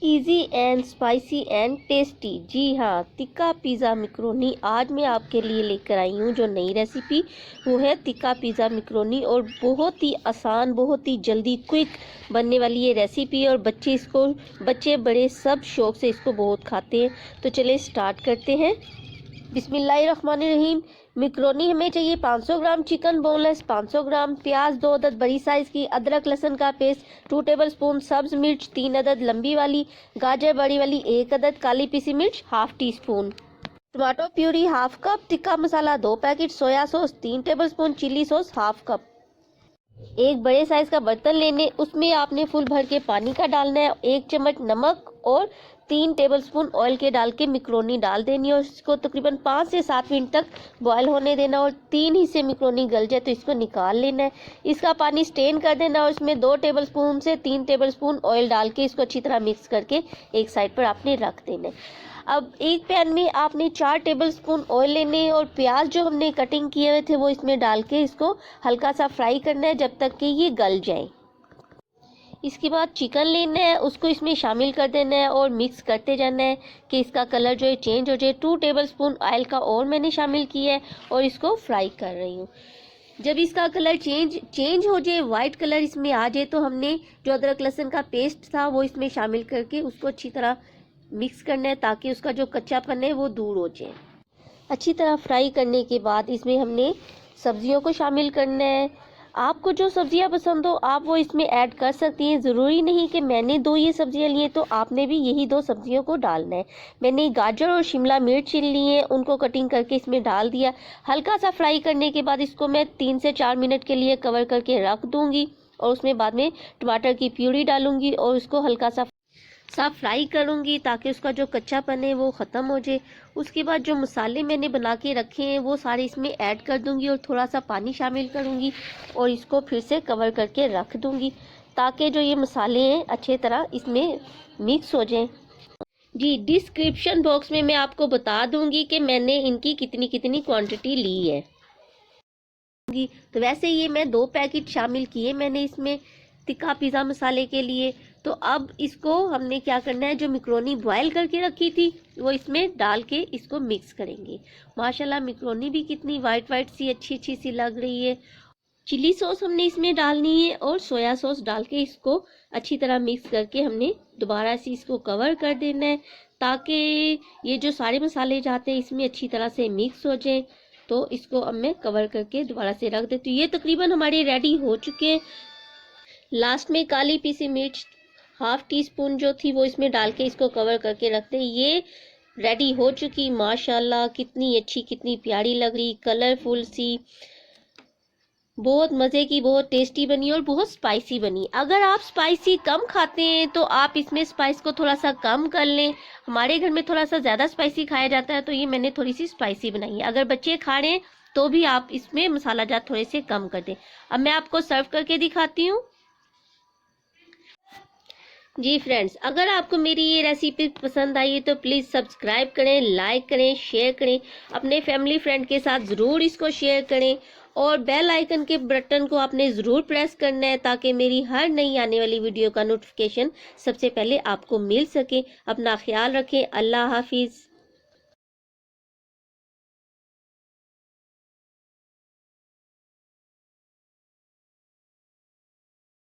Easy and spicy and tasty. जी हाँ, tikka pizza macaroni आज मैं आपके लिए लेकर आई हूँ। जो नई रेसिपी वो है तिक्का पिज़्ज़ा मिक्रोनी, और बहुत ही आसान, बहुत ही जल्दी क्विक बनने वाली ये रेसिपी। और बच्चे बड़े सब शौक से इसको बहुत खाते हैं। तो चलिए स्टार्ट करते हैं। बिस्मिल्लाहिर्रहमानिर्रहीम। मिक्रोनी हमें चाहिए 500 ग्राम चिकन बोनलेस, 500 ग्राम प्याज 2 अदद बड़ी साइज़ की, अदरक लहसुन का पेस्ट 2 टेबलस्पून, सब्ज मिर्च 3 अदद लंबी वाली, गाजर बड़ी वाली 1 अदद, काली पीसी मिर्च half teaspoon, tomato puree half cup, tikka masala 2 packet, soya sauce 3 tablespoon, chilli sauce half cup. एक बड़े साइज का बर्तन लेने, उसमें आपने फुल भर के पानी का डालना है, 1 चम्मच नमक और 3 टेबलस्पून ऑयल के डाल के मिक्रोनी डाल देनी है और इसको तकरीबन 5 से 7 मिनट तक बॉयल होने देना। और 3 हिस्से मिक्रोनी गल जाए तो इसको निकाल लेना है। इसका पानी स्टेन कर देना और उसमें 2 टेबलस्पून से 3 टेबलस्पून ऑयल डाल के इसको अच्छी तरह मिक्स करके एक साइड पर आपने रख देना है। अब एक पैन में आपने 4 टेबलस्पून ऑयल लेने हैं और प्याज जो हमने कटिंग किए हुए थे वो इसमें डाल के इसको हल्का सा फ्राई करना है जब तक कि ये गल जाए। इसके बाद चिकन लेना है, उसको इसमें शामिल कर देना है और मिक्स करते जाना है कि इसका कलर जो है चेंज हो जाए। 2 टेबलस्पून ऑयल का और मैंने शामिल किया है और इसको फ्राई कर रही हूँ। जब इसका कलर चेंज हो जाए, वाइट कलर इसमें आ जाए, तो हमने जो अदरक लहसुन का पेस्ट था वो इसमें शामिल करके उसको अच्छी तरह मिक्स करना है ताकि उसका जो कच्चापन है वो दूर हो जाए। अच्छी तरह फ्राई करने के बाद इसमें हमने सब्जियों को शामिल करना है। आपको जो सब्जियां पसंद हो आप वो इसमें ऐड कर सकती हैं। ज़रूरी नहीं कि मैंने 2 ये सब्जियां ली हैं तो आपने भी यही 2 सब्जियों को डालना है। मैंने गाजर और शिमला मिर्च ली हैं, उनको कटिंग करके इसमें डाल दिया। हल्का सा फ्राई करने के बाद इसको मैं 3 से 4 मिनट के लिए कवर करके रख दूँगी और उसमें बाद में टमाटर की प्यूरी डालूँगी और उसको हल्का सा फ्राई करूंगी ताकि उसका जो कच्चापन है वो ख़त्म हो जाए। उसके बाद जो मसाले मैंने बना के रखे हैं वो सारे इसमें ऐड कर दूंगी और थोड़ा सा पानी शामिल करूंगी और इसको फिर से कवर करके रख दूंगी ताकि जो ये मसाले हैं अच्छी तरह इसमें मिक्स हो जाएं। जी, डिस्क्रिप्शन बॉक्स में मैं आपको बता दूंगी कि मैंने इनकी कितनी कितनी क्वांटिटी ली है। तो वैसे ये मैं 2 पैकेट शामिल किए मैंने इसमें तिक्का पिज़्ज़ा मसाले के लिए। तो अब इसको हमने क्या करना है, जो मिक्रोनी बॉयल करके रखी थी वो इसमें डाल के इसको मिक्स करेंगे। माशाल्लाह मिक्रोनी भी कितनी वाइट वाइट सी अच्छी सी लग रही है। चिली सॉस हमने इसमें डालनी है और सोया सॉस डाल के इसको अच्छी तरह मिक्स करके हमने दोबारा से इसको कवर कर देना है ताकि ये जो सारे मसाले जाते हैं इसमें अच्छी तरह से मिक्स हो जाए। तो इसको अब मैं कवर करके दोबारा से रख देती हूँ। ये तकरीबन हमारे रेडी हो चुके हैं। लास्ट में काली पीसी मिर्च हाफ टी स्पून जो थी वो इसमें डाल के इसको कवर करके रखते हैं। ये रेडी हो चुकी। माशाल्लाह कितनी अच्छी, कितनी प्यारी लग रही, कलरफुल सी, बहुत मज़े की, बहुत टेस्टी बनी और बहुत स्पाइसी बनी। अगर आप स्पाइसी कम खाते हैं तो आप इसमें स्पाइस को थोड़ा सा कम कर लें। हमारे घर में थोड़ा सा ज़्यादा स्पाइसी खाया जाता है तो ये मैंने थोड़ी सी स्पाइसी बनाई है। अगर बच्चे खा रहे हैं तो भी आप इसमें मसाला जात थोड़े से कम कर दें। अब मैं आपको सर्व करके दिखाती हूँ। जी फ्रेंड्स, अगर आपको मेरी ये रेसिपी पसंद आई है तो प्लीज़ सब्सक्राइब करें, लाइक करें, शेयर करें, अपने फैमिली फ्रेंड के साथ ज़रूर इसको शेयर करें और बेल आइकन के बटन को आपने ज़रूर प्रेस करना है ताकि मेरी हर नई आने वाली वीडियो का नोटिफिकेशन सबसे पहले आपको मिल सके। अपना ख्याल रखें। अल्लाह हाफिज़।